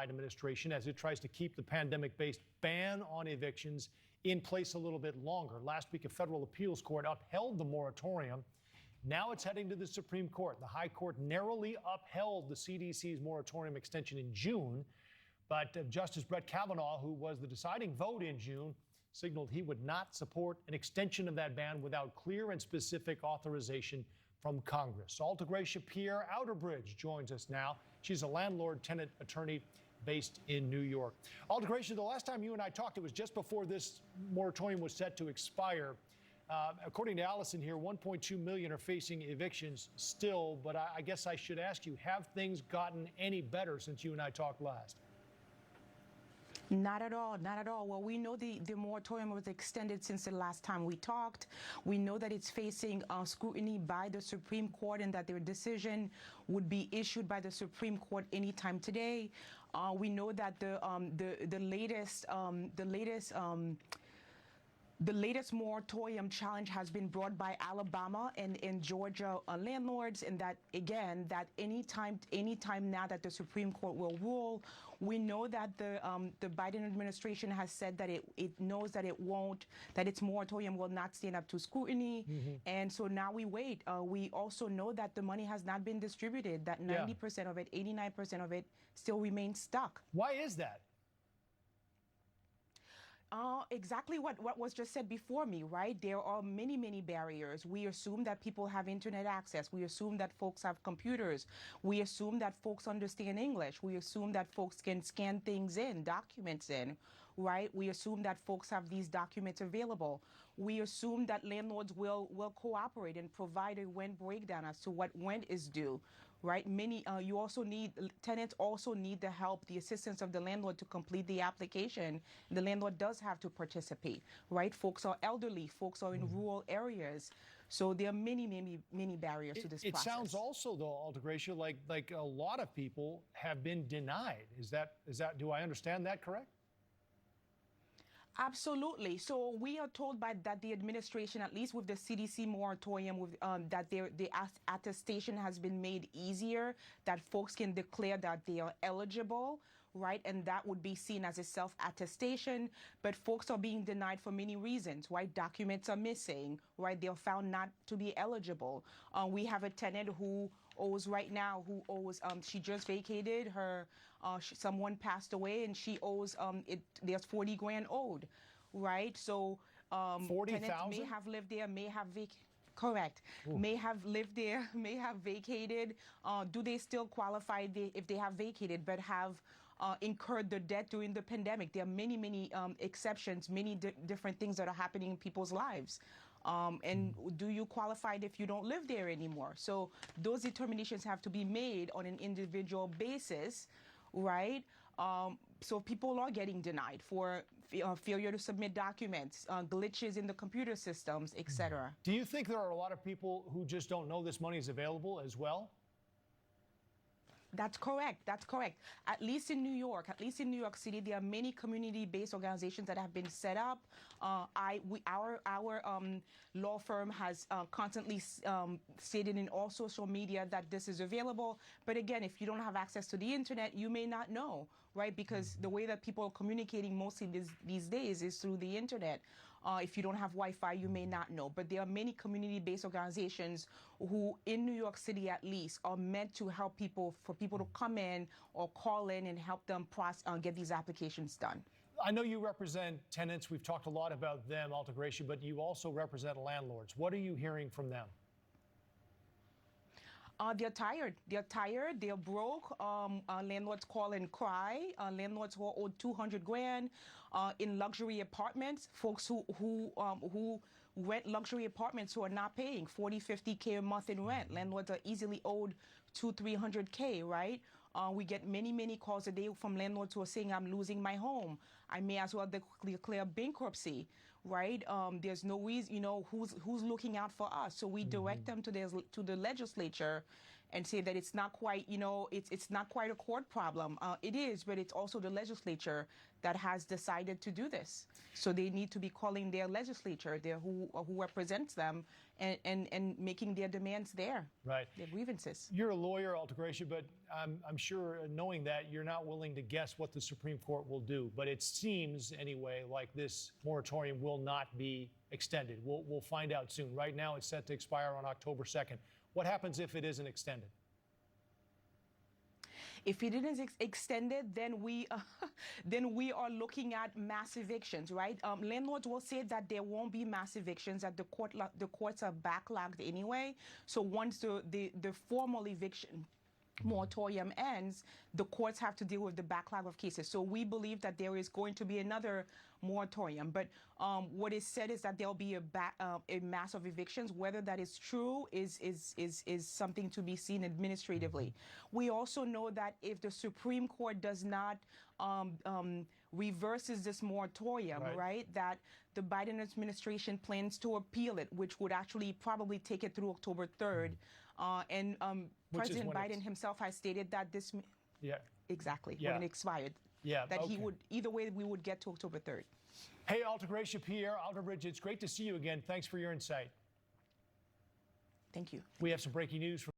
Biden administration as it tries to keep the pandemic-based ban on evictions in place a little bit longer. Last week, a federal appeals court upheld the moratorium. Now it's heading to the Supreme Court. The High Court narrowly upheld the CDC's moratorium extension in June, but Justice Brett Kavanaugh, who was the deciding vote in June, signaled he would not support an extension of that ban without clear and specific authorization from Congress. Altagracia Pierre-Outerbridge joins us now. She's a landlord-tenant attorney based in New York. Altagracia, the last time you and I talked, it was just before this moratorium was set to expire. According to Allison here, 1.2 million are facing evictions still, but I guess I should ask you, have things gotten any better since you and I talked last? Not at all, not at all. Well, we know the moratorium was extended since the last time we talked. We know that it's facing scrutiny by the Supreme Court and that their decision would be issued by the Supreme Court anytime today. We know that the latest moratorium challenge has been brought by Alabama and Georgia landlords, and that again, that anytime now that the Supreme Court will rule, we know that the Biden administration has said that it knows that that its moratorium will not stand up to scrutiny, and so now we wait. We also know that the money has not been distributed, that 90% of it, 89% of it still remains stuck. Why is that? Exactly what was just said before me, right? There are many, many barriers. We assume that people have internet access. We assume that folks have computers. We assume that folks understand English. We assume that folks can scan things in, documents in, right? We assume that folks have these documents available. We assume that landlords will cooperate and provide a rent breakdown as to what rent is due, right? Tenants also need the help, the assistance of the landlord to complete the application. The landlord does have to participate, right? Folks are elderly, folks are in rural areas. So there are many, many, many barriers to this process. It sounds also, though, Altagracia, like a lot of people have been denied. Do I understand that correct? Absolutely. So we are told that the administration, at least with the CDC moratorium, that the attestation has been made easier, that folks can declare that they are eligible, right? And that would be seen as a self-attestation. But folks are being denied for many reasons, right? Documents are missing, right? They're found not to be eligible. We have a tenant who owes right now, she just vacated her, someone passed away and she owes, there's 40 grand owed, right? So 40,000? Tenants may have lived there, may have vacated. Correct. Ooh. May have lived there, may have vacated. Do they still qualify if they have vacated but have incurred the debt during the pandemic? There are many, many exceptions, many different things that are happening in people's lives. And do you qualify if you don't live there anymore? So those determinations have to be made on an individual basis, right? So people are getting denied for failure to submit documents, glitches in the computer systems, etc. Do you think there are a lot of people who just don't know this money is available as well? That's correct. That's correct. At least in New York City, there are many community-based organizations that have been set up. Our law firm has constantly stated in all social media that this is available. But again, if you don't have access to the internet, you may not know, right? Because the way that people are communicating mostly these days is through the internet. If you don't have Wi-Fi, you may not know. But there are many community-based organizations who, in New York City at least, are meant to help people, for people to come in or call in and help them get these applications done. I know you represent tenants. We've talked a lot about them, Altagracia, but you also represent landlords. What are you hearing from them? They're tired. They're broke. Landlords call and cry. Landlords who are owed 200 grand in luxury apartments. Folks who rent luxury apartments who are not paying 40, 50K a month in rent. Landlords are easily owed 200-300K, right? We get many calls a day from landlords who are saying, I'm losing my home. I may as well declare bankruptcy, right? There's no reason, who's looking out for us. So we direct them to the legislature and say that it's not quite, it's not quite a court problem. It is, but it's also the legislature that has decided to do this. So they need to be calling their legislature, who represents them, and making their demands there, Right. their grievances. You're a lawyer, Altagracia, but I'm sure, knowing that, you're not willing to guess what the Supreme Court will do. But it seems, anyway, like this moratorium will not be extended. We'll find out soon. Right now, it's set to expire on October 2nd. What happens if it isn't extended? If it is extended, then we are looking at mass evictions, right? Landlords will say that there won't be mass evictions, that the courts are backlogged anyway. So once the formal eviction moratorium ends, the courts have to deal with the backlog of cases. So we believe that there is going to be another moratorium. But what is said is that there'll be a mass of evictions. Whether that is true is something to be seen administratively. We also know that if the Supreme Court does not reverses this moratorium, right, that the Biden administration plans to appeal it, which would actually probably take it through October 3rd. President Biden himself has stated that this, exactly, when it expired, that he would, either way, we would get to October 3rd. Hey, Altagracia Pierre-Outerbridge, it's great to see you again. Thanks for your insight. Thank you. We have some breaking news from